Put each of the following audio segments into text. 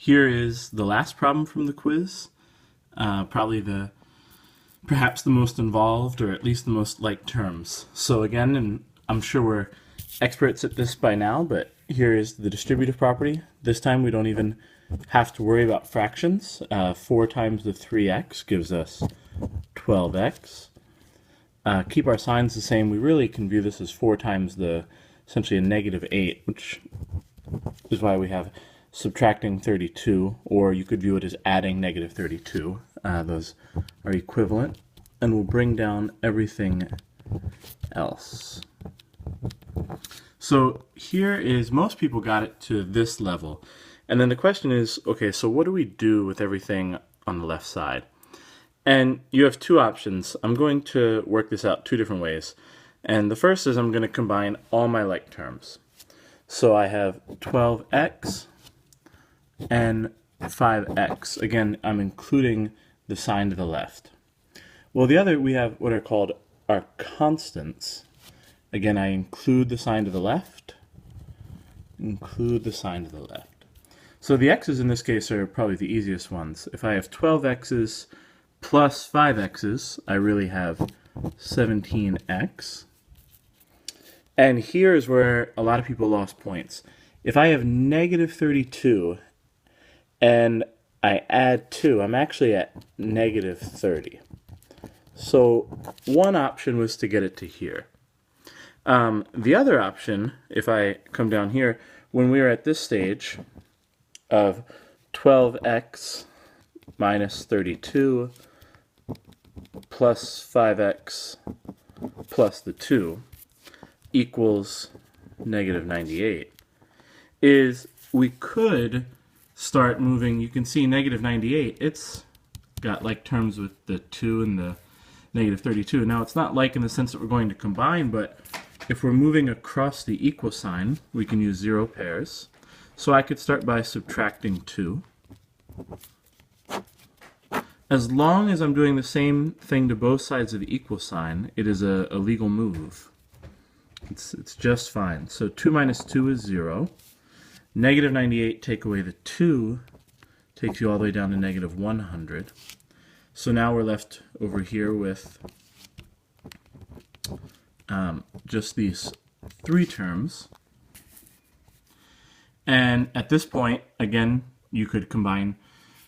Here is the last problem from the quiz, probably perhaps the most involved, or at least the most like terms. So again, and I'm sure we're experts at this by now, but here is the distributive property. This time we don't even have to worry about fractions. 4 times the 3x gives us 12x. Keep our signs the same. We really can view this as 4 times essentially a negative 8, which is why we have subtracting 32, or you could view it as adding negative 32. Those are equivalent, and we'll bring down everything else. So here is, most people got it to this level. And then the question is, okay, so what do we do with everything on the left side? And you have 2 options. I'm going to work this out 2 different ways. And the first is I'm going to combine all my like terms. So I have 12x and 5x. Again, I'm including the sign to the left. Well, the other, we have what are called our constants. Again, I include the sign to the left, include the sign to the left. So the x's in this case are probably the easiest ones. If I have 12x's plus 5x's, I really have 17x. And here is where a lot of people lost points. If I have negative 32 and I add 2, I'm actually at negative 30. So one option was to get it to here. The other option, if I come down here, when we are at this stage of 12x minus 32 plus 5x plus the 2 equals negative 98, is we could start moving. You can see negative 98, it's got like terms with the 2 and the negative 32. Now it's not like in the sense that we're going to combine, but if we're moving across the equal sign, we can use 0 pairs. So I could start by subtracting 2. As long as I'm doing the same thing to both sides of the equal sign, it is a legal move. It's just fine. So 2 minus 2 is 0. Negative 98, take away the 2, takes you all the way down to negative 100. So now we're left over here with just these 3 terms. And at this point, again, you could combine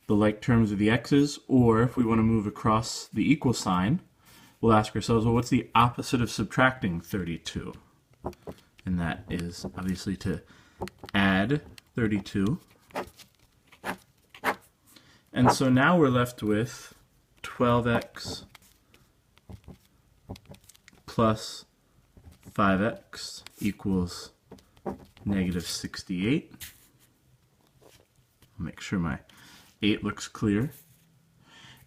the like terms of the x's, or if we want to move across the equal sign, we'll ask ourselves, well, what's the opposite of subtracting 32? And that is obviously to add 32. And so now we're left with 12x plus 5x equals negative 68. I'll make sure my 8 looks clear.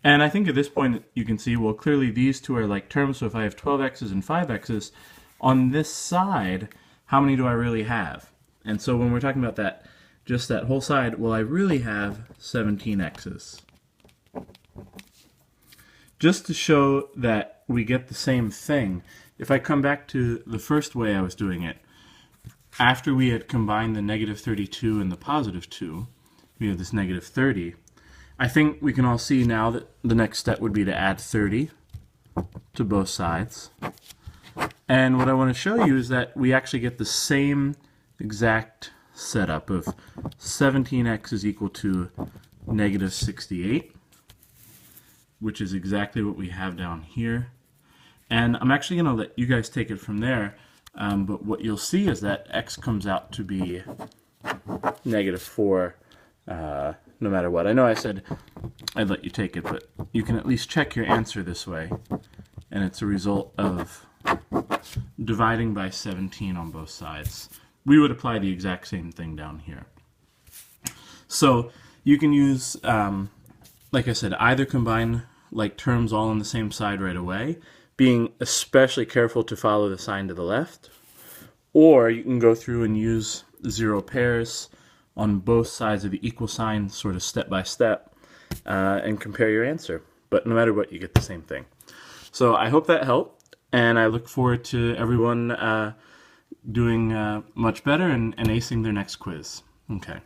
And I think at this point you can see, well, clearly these 2 are like terms, so if I have 12x's and 5x's, on this side, how many do I really have? And so when we're talking about that, just that whole side, well, I really have 17x's. Just to show that we get the same thing, if I come back to the first way I was doing it, after we had combined the negative 32 and the positive 2, we have this negative 30. I think we can all see now that the next step would be to add 30 to both sides. And what I want to show you is that we actually get the same exact setup of 17x is equal to negative 68, which is exactly what we have down here. And I'm actually going to let you guys take it from there, but what you'll see is that x comes out to be negative 4 no matter what. I know I said I'd let you take it, but you can at least check your answer this way, and it's a result of dividing by 17 on both sides. We would apply the exact same thing down here. So you can use, like I said, either combine like terms all on the same side right away, being especially careful to follow the sign to the left, or you can go through and use 0 pairs on both sides of the equal sign, sort of step by step, and compare your answer. But no matter what, you get the same thing. So I hope that helped, and I look forward to everyone doing much better and acing their next quiz. Okay.